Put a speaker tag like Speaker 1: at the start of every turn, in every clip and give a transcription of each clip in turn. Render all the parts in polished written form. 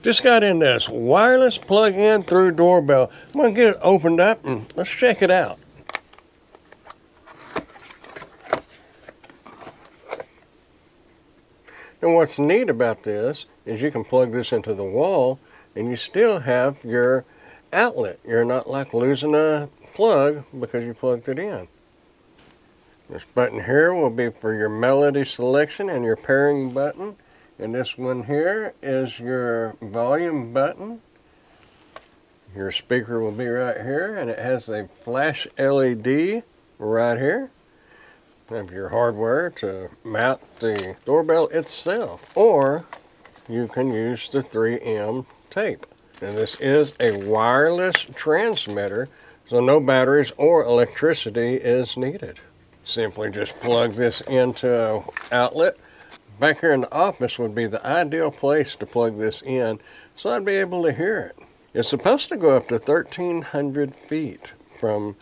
Speaker 1: Just got in this wireless plug-in through doorbell. I'm gonna get it opened up and let's check it out. And what's neat about this is you can plug this into the wall and you still have your outlet. You're not like losing a plug because you plugged it in. This button here will be for your melody selection and your pairing button. And this one here is your volume button. Your speaker will be right here, and it has a flash LED right here. You have your hardware to mount the doorbell itself, or you can use the 3M tape. And this is a wireless transmitter, so no batteries or electricity is needed. Simply just plug this into an outlet. Back here in the office would be the ideal place to plug this in, so I'd be able to hear it. It's supposed to go up to 1,300 feet from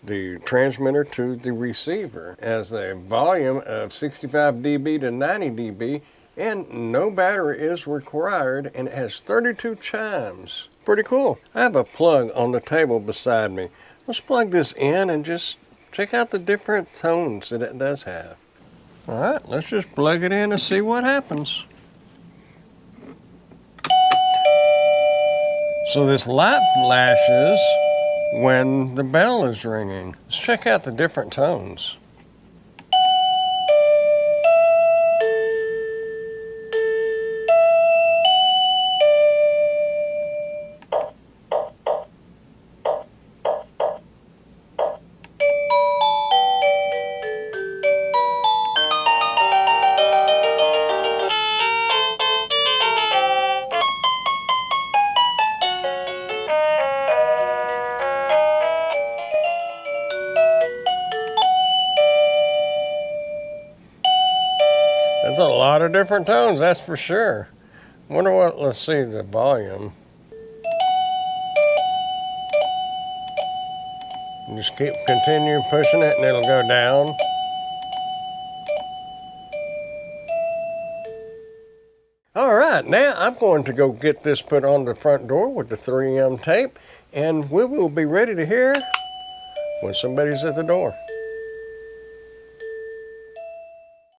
Speaker 1: the transmitter to the receiver, as a volume of 65 dB to 90 dB, and no battery is required, and it has 32 chimes. Pretty cool. I have a plug on the table beside me. Let's plug this in and just check out the different tones that it does have. All right, let's just plug it in and see what happens. So this light flashes when the bell is ringing. Let's check out the different tones. There's a lot of different tones, that's for sure. Wonder what, let's see the volume. Just continue pushing it and it'll go down. All right, now I'm going to go get this put on the front door with the 3M tape, and we will be ready to hear when somebody's at the door.